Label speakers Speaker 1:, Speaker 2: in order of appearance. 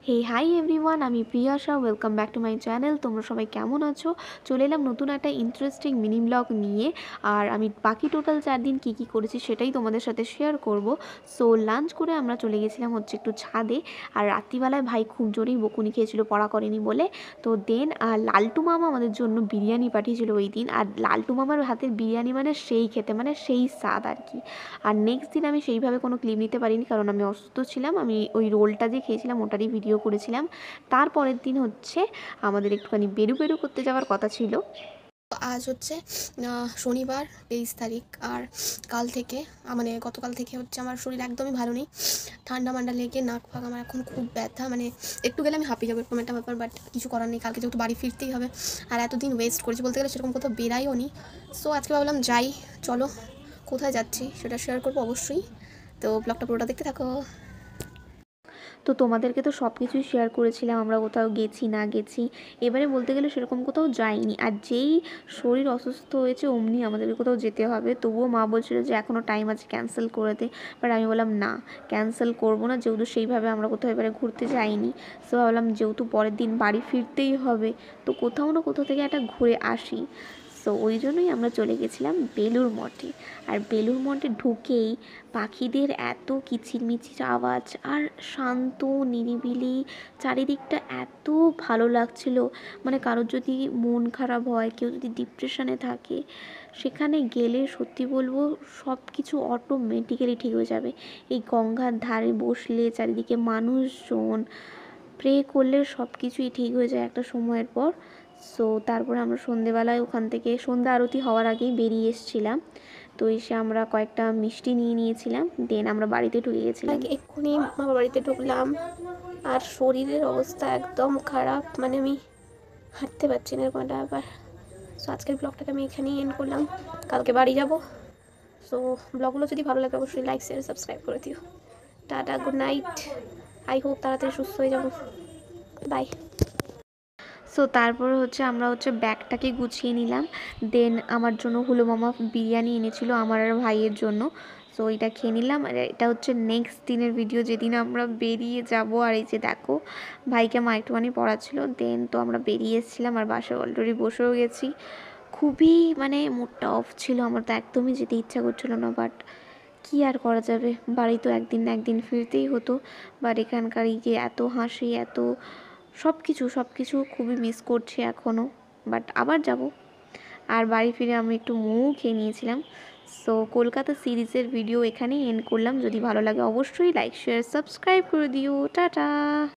Speaker 1: হে hi everyone, আমি Priyasha. Welcome back to my channel. তোমরা সবাই কেমন আছো? চলে এলাম নতুন একটা ইন্টারেস্টিং মিনি ব্লগ নিয়ে। আর আমি বাকি টোটাল 4 দিন কী কী করেছি সেটাই তোমাদের সাথে শেয়ার করব। সো লাঞ্চ করে আমরা চলে গেছিলাম হচ্ছে একটু ছাদে। আর রাত্রিবেলায় ভাই খুব জোরেই বকুনি খেয়েছিল পড়া করেনি বলে। তো দেন লালটু মামা আমাদের জন্য বিরিয়ানি পাঠিয়েছিল ওই দিন। আর লালটু মামার হাতের বিরিয়ানি মানে সেই খেতে, মানে সেই স্বাদ আর কি। আর নেক্সট দিন আমি সেইভাবে কোনো ক্লিপ নিতে পারিনি, কারণ আমি অসুস্থ ছিলাম। আমি ওই রোলটা যে খেয়েছিলাম ওটারই ভিডিও করেছিলাম। তারপরের দিন হচ্ছে আমাদের একটুখানি বেরু বেরু করতে যাওয়ার কথা ছিল।
Speaker 2: আজ হচ্ছে শনিবার 23 তারিখ। আর কাল থেকে মানে গতকাল থেকে হচ্ছে আমার শরীর একদমই ভালো নেই। ঠান্ডা মান্ডা লেগে নাক ফাঁক আমার এখন খুব ব্যথা, মানে একটু গেলে আমি হাঁপিয়ে যাবো, এরকম একটা ব্যাপার। বাট কিছু করার নেই, কালকে যেহেতু বাড়ি ফিরতেই হবে। আর এতদিন ওয়েস্ট করেছি বলতে গেলে, সেরকম কোথাও বেরাইও নি। সো আজকে ভাবলাম যাই, চলো কোথায় যাচ্ছি সেটা শেয়ার করবো অবশ্যই। তো ব্লগটা পুরোটা দেখতে থাকো।
Speaker 1: তো তোমাদেরকে তো সব কিছুই শেয়ার করেছিলাম, আমরা কোথাও গেছি না গেছি। এবারে বলতে গেলে সেরকম কোথাও যাইনি। আর যেই শরীর অসুস্থ হয়েছে অমনি আমাদেরকে কোথাও যেতে হবে। তবুও মা বলছিল যে এখনও টাইম আছে, ক্যান্সেল করে দে। বাট আমি বললাম না, ক্যান্সেল করবো না, যেহেতু সেইভাবে আমরা কোথাও এবারে ঘুরতে যাইনি। সো ভাবলাম যেহেতু পরের দিন বাড়ি ফিরতেই হবে, তো কোথাও না কোথাও থেকে একটা ঘুরে আসি। সো ওই জন্যই আমরা চলে গেছিলাম বেলুড় মঠে। আর বেলুড় মঠে ঢুকেই পাখিদের এত কিচিরমিচির আওয়াজ, আর শান্ত নিরিবিলি চারিদিকটা এত ভালো লাগছিল। মানে কারোর যদি মন খারাপ হয়, কেউ যদি ডিপ্রেশনে থাকে, সেখানে গেলে সত্যি বলবো সব কিছু অটোমেটিক্যালি ঠিক হয়ে যাবে। এই গঙ্গার ধারে বসলে চারিদিকে মানুষজন, প্রে করলে সব কিছুই ঠিক হয়ে যায় একটা সময়ের পর। সো তারপরে আমরা সন্ধেবেলায় ওখান থেকে সন্ধ্যা আরতি হওয়ার আগেই বেরিয়ে এসেছিলাম। তো এসে আমরা কয়েকটা মিষ্টি নিয়ে নিয়েছিলাম, দেন আমরা বাড়িতে ঢুকে গেছিলাম।
Speaker 2: এক্ষুনি বাবা বাড়িতে ঢুকলাম আর শরীরের অবস্থা একদম খারাপ, মানে আমি হাঁটতে পারছি না, এরকম একটা ব্যাপার। সো আজকের ব্লগটাকে আমি এখানেই এন্ড করলাম, কালকে বাড়ি যাব। সো ব্লগগুলো যদি ভালো লাগে অবশ্যই লাইক শেয়ার সাবস্ক্রাইব করে দিও। Tata, good night. I hope তাড়াতাড়ি সুস্থ হয়ে যাবো। বাই।
Speaker 1: সো তারপরে হচ্ছে আমরা হচ্ছে ব্যাগটাকে গুছিয়ে নিলাম। দেন আমার জন্য হুলো মামা বিরিয়ানি এনেছিল আমার আর ভাইয়ের জন্য। সো এটা খেয়ে নিলাম। আর এটা হচ্ছে নেক্সট দিনের ভিডিও, যেদিন আমরা বেরিয়ে যাব। আর এই যে দেখো, ভাইকে মা একটুখানি পড়াচ্ছিল। দেন তো আমরা বেরিয়ে এসেছিলাম আর বাসে অলরেডি বসেও গেছি। খুবই মানে মুডটা অফ ছিল, আমার তো একদমই যেতে ইচ্ছা করছিল না। বাট কী আর করা যাবে, বাড়ি তো একদিন না একদিন ফিরতেই হতো। বাট এখানকার এই যে এত হাসি, এত সব কিছু খুবই মিস করছি এখনও। বাট আবার যাব। আর বাড়ি ফিরে আমি একটু মোমো খেয়ে নিয়েছিলাম। সো কলকাতা সিরিজের ভিডিও এখানেই এন্ড করলাম। যদি ভালো লাগে অবশ্যই লাইক শেয়ার সাবস্ক্রাইব করে দিও। টাটা।